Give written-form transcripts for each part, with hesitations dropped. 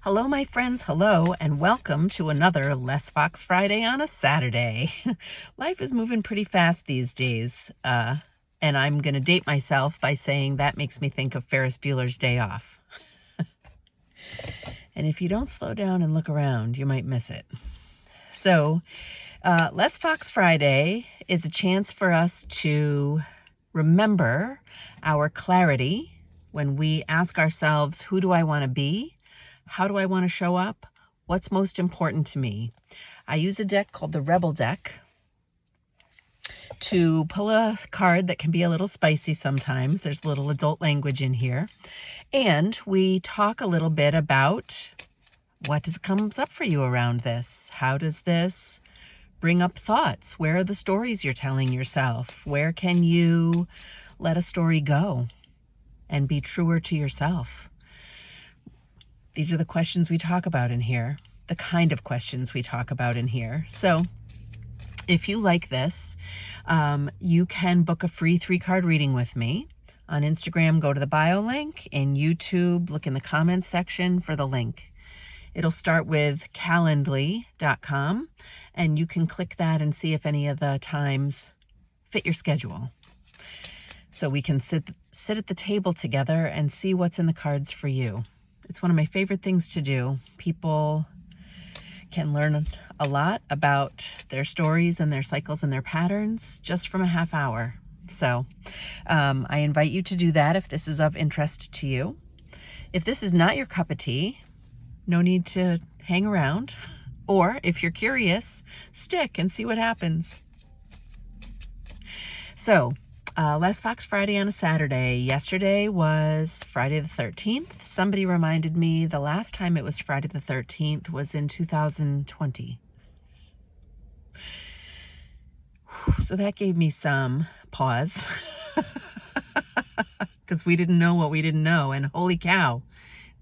Hello, my friends. Hello, and welcome to another Less Fox Friday on a Saturday. Life is moving pretty fast these days, and I'm going to date myself by saying that makes me think of Ferris Bueller's Day Off. And if you don't slow down and look around, you might miss it. So, Less Fox Friday is a chance for us to remember our clarity when we ask ourselves, who do I want to be? How do I want to show up? What's most important to me? I use a deck called the Rebel Deck to pull a card that can be a little spicy sometimes. There's a little adult language in here. And we talk a little bit about what comes up for you around this. How does this bring up thoughts? Where are the stories you're telling yourself? Where can you let a story go and be truer to yourself? These are the questions we talk about in here, the kind of questions we talk about in here. So if you like this, you can book a free 3-card reading with me. On Instagram, go to the bio link. In YouTube, look in the comments section for the link. It'll start with calendly.com, and you can click that and see if any of the times fit your schedule. So we can sit at the table together and see what's in the cards for you. It's one of my favorite things to do. People can learn a lot about their stories and their cycles and their patterns just from a half hour. So I invite you to do that if this is of interest to you. If this is not your cup of tea, no need to hang around. Or if you're curious, stick and see what happens. So, Less Fox Friday on a Saturday. Yesterday was Friday the 13th. Somebody reminded me the last time it was Friday the 13th was in 2020. So that gave me some pause because we didn't know what we didn't know. And holy cow,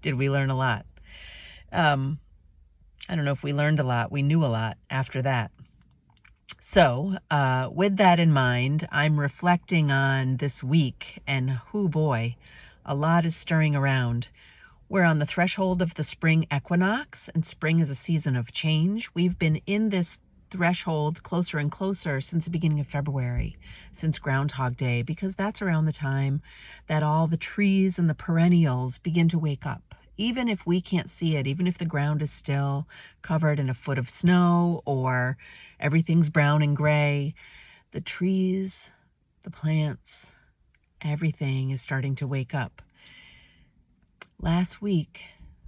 did we learn a lot. I don't know if we learned a lot. We knew a lot after that. So with that in mind, I'm reflecting on this week, and oh boy, a lot is stirring around. We're on the threshold of the spring equinox, and spring is a season of change. We've been in this threshold closer and closer since the beginning of February, since Groundhog Day, because that's around the time that all the trees and the perennials begin to wake up. Even if we can't see it, even if the ground is still covered in a foot of snow or everything's brown and gray, the trees, the plants, everything is starting to wake up. Last week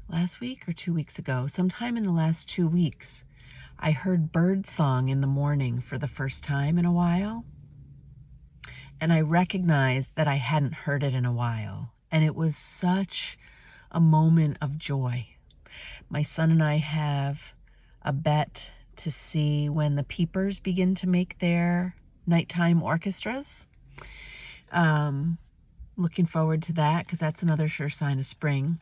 or 2 weeks ago, sometime in the last 2 weeks, I heard bird song in the morning for the first time in a while. And I recognized that I hadn't heard it in a while. And it was such a moment of joy. My son and I have a bet to see when the peepers begin to make their nighttime orchestras. Looking forward to that because that's another sure sign of spring.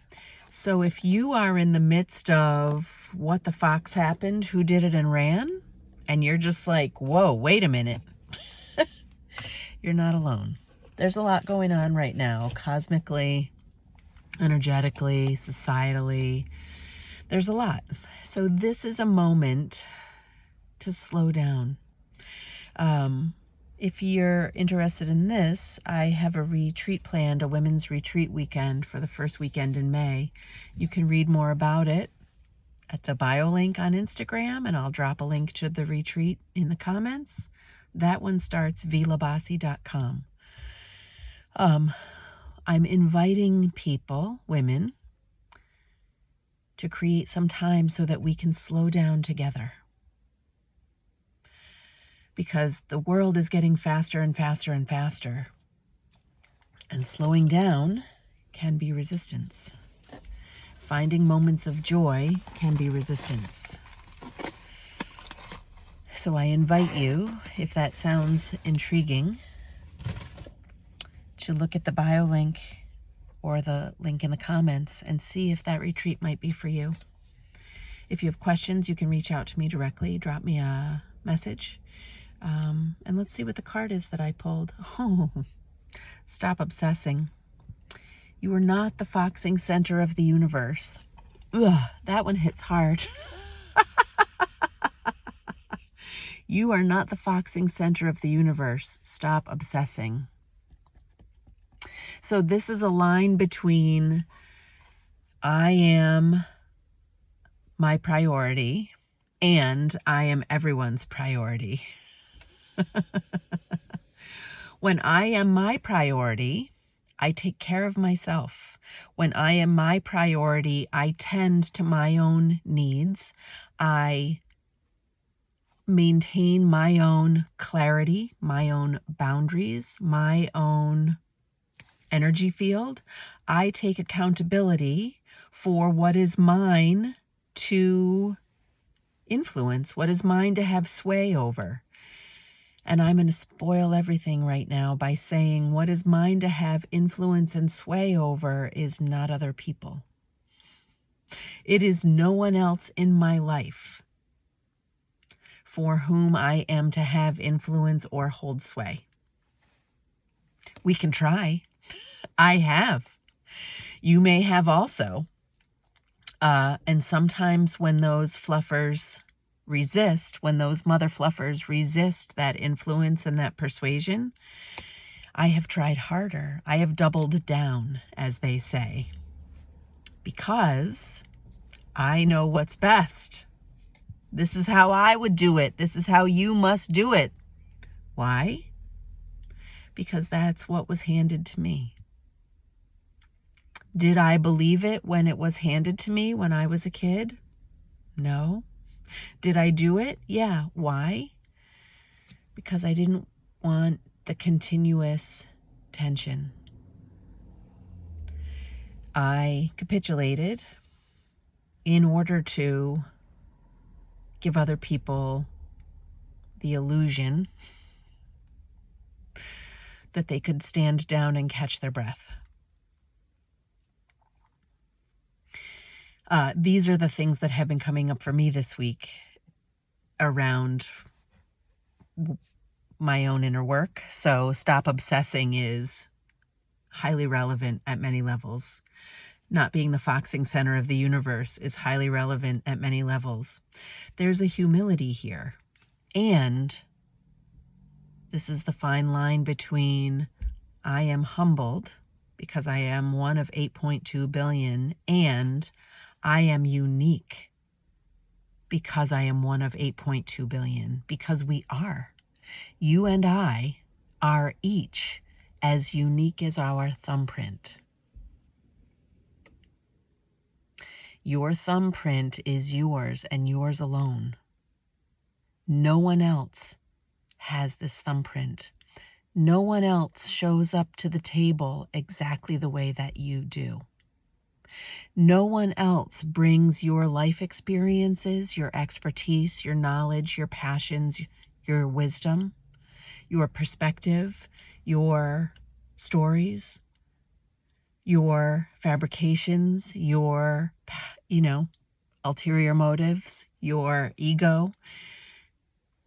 So if you are in the midst of what the fox happened, who did it and ran, and you're just like, whoa, wait a minute, you're not alone. There's a lot going on right now, cosmically, energetically, societally. There's a lot. So this is a moment to slow down. If you're interested in this, I have a retreat planned, a women's retreat weekend for the first weekend in May. You can read more about it at the bio link on Instagram, and I'll drop a link to the retreat in the comments. That one starts vilabasi.com. I'm inviting people, women, to create some time so that we can slow down together. Because the world is getting faster and faster and faster. And slowing down can be resistance. Finding moments of joy can be resistance. So I invite you, if that sounds intriguing, to look at the bio link or the link in the comments and see if that retreat might be for you. If you have questions, you can reach out to me directly. Drop me a message. And let's see what the card is that I pulled. Oh, stop obsessing. You are not the foxing center of the universe. Ugh, that one hits hard. You are not the foxing center of the universe. Stop obsessing. So this is a line between I am my priority and I am everyone's priority. When I am my priority, I take care of myself. When I am my priority, I tend to my own needs. I maintain my own clarity, my own boundaries, my own energy field. I take accountability for what is mine to influence, what is mine to have sway over. And I'm going to spoil everything right now by saying what is mine to have influence and sway over is not other people. It is no one else in my life for whom I am to have influence or hold sway. We can try. I have. You may have also. And sometimes when those fluffers resist, when those mother fluffers resist that influence and that persuasion, I have tried harder. I have doubled down, as they say, because I know what's best. This is how I would do it. This is how you must do it. Why? Because that's what was handed to me. Did I believe it when it was handed to me when I was a kid? No. Did I do it? Yeah. Why? Because I didn't want the continuous tension. I capitulated in order to give other people the illusion that they could stand down and catch their breath. These are the things that have been coming up for me this week around my own inner work. So stop obsessing is highly relevant at many levels. Not being the foxing center of the universe is highly relevant at many levels. There's a humility here. And this is the fine line between I am humbled because I am one of 8.2 billion and I am unique because I am one of 8.2 billion, because we are. You and I are each as unique as our thumbprint. Your thumbprint is yours and yours alone. No one else has this thumbprint. No one else shows up to the table exactly the way that you do. No one else brings your life experiences, your expertise, your knowledge, your passions, your wisdom, your perspective, your stories, your fabrications, your, ulterior motives, your ego.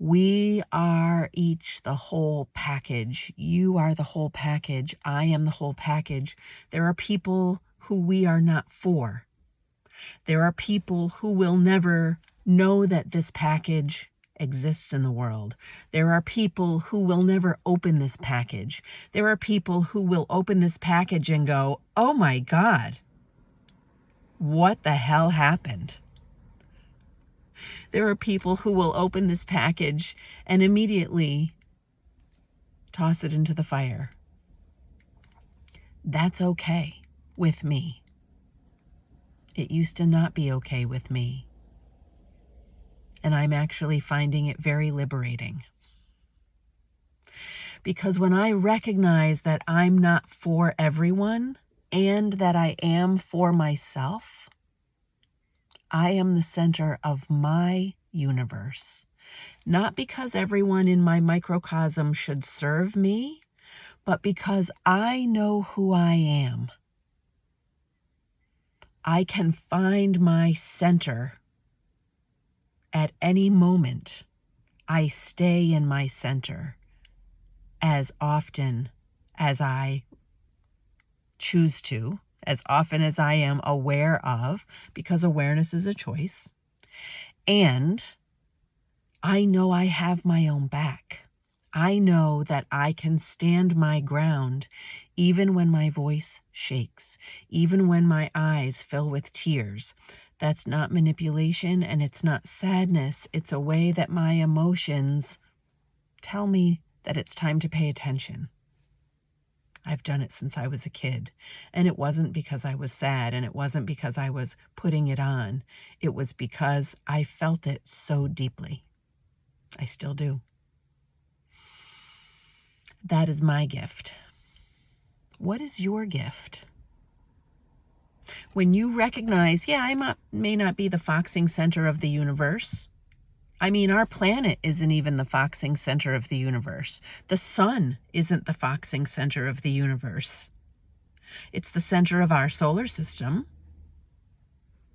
We are each the whole package. You are the whole package. I am the whole package. There are people who we are not for. There are people who will never know that this package exists in the world. There are people who will never open this package. There are people who will open this package and go, oh my God, what the hell happened? There are people who will open this package and immediately toss it into the fire. That's okay with me. It used to not be okay with me. And I'm actually finding it very liberating. Because when I recognize that I'm not for everyone and that I am for myself, I am the center of my universe. Not because everyone in my microcosm should serve me, but because I know who I am. I can find my center at any moment. I stay in my center as often as I choose to, as often as I am aware of, because awareness is a choice. And I know I have my own back. I know that I can stand my ground even when my voice shakes, even when my eyes fill with tears. That's not manipulation and it's not sadness. It's a way that my emotions tell me that it's time to pay attention. I've done it since I was a kid, and it wasn't because I was sad, and it wasn't because I was putting it on. It was because I felt it so deeply. I still do. That is my gift. What is your gift? When you recognize, yeah, I may not be the foxing center of the universe. I mean, our planet isn't even the foxing center of the universe. The sun isn't the foxing center of the universe. It's the center of our solar system.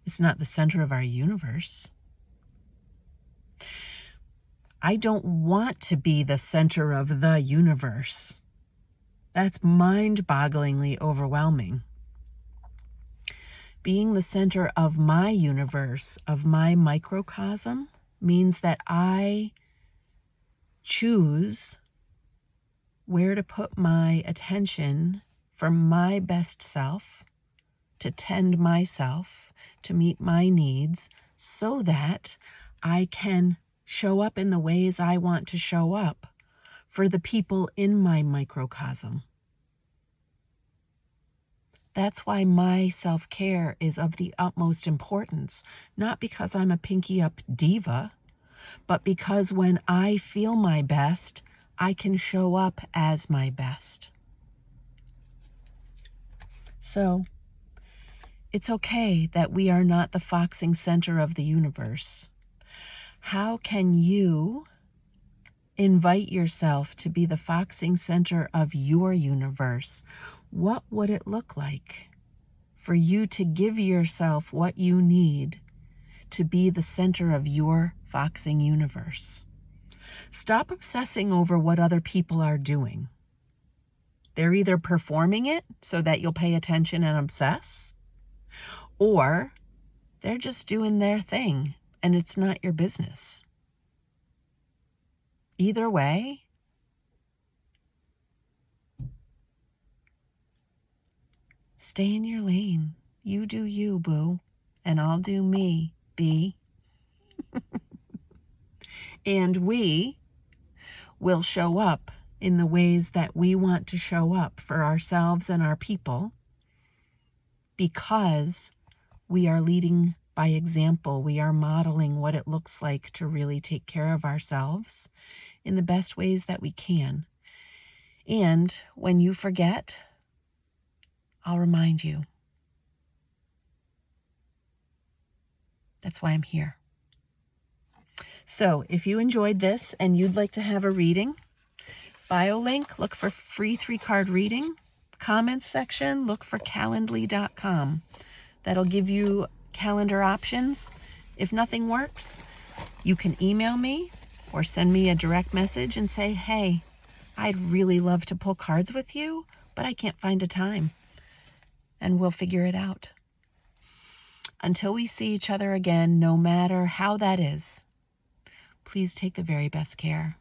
It's not the center of our universe. I don't want to be the center of the universe. That's mind-bogglingly overwhelming. Being the center of my universe, of my microcosm, means that I choose where to put my attention for my best self, to tend myself, to meet my needs, so that I can show up in the ways I want to show up for the people in my microcosm. That's why my self-care is of the utmost importance, not because I'm a pinky up diva, but because when I feel my best, I can show up as my best. So, it's okay that we are not the foxing center of the universe. How can you invite yourself to be the foxing center of your universe? What would it look like for you to give yourself what you need to be the center of your foxing universe? Stop obsessing over what other people are doing. They're either performing it so that you'll pay attention and obsess, or they're just doing their thing and it's not your business. Either way, stay in your lane. You do you, boo, and I'll do me, bee. And we will show up in the ways that we want to show up for ourselves and our people, because we are leading by example. We are modeling what it looks like to really take care of ourselves in the best ways that we can. And when you forget, I'll remind you. That's why I'm here. So if you enjoyed this and you'd like to have a reading, bio link, look for free 3-card reading. Comments section, look for calendly.com. That'll give you calendar options. If nothing works, you can email me or send me a direct message and say, hey, I'd really love to pull cards with you, but I can't find a time. And we'll figure it out. Until we see each other again, no matter how that is, please take the very best care.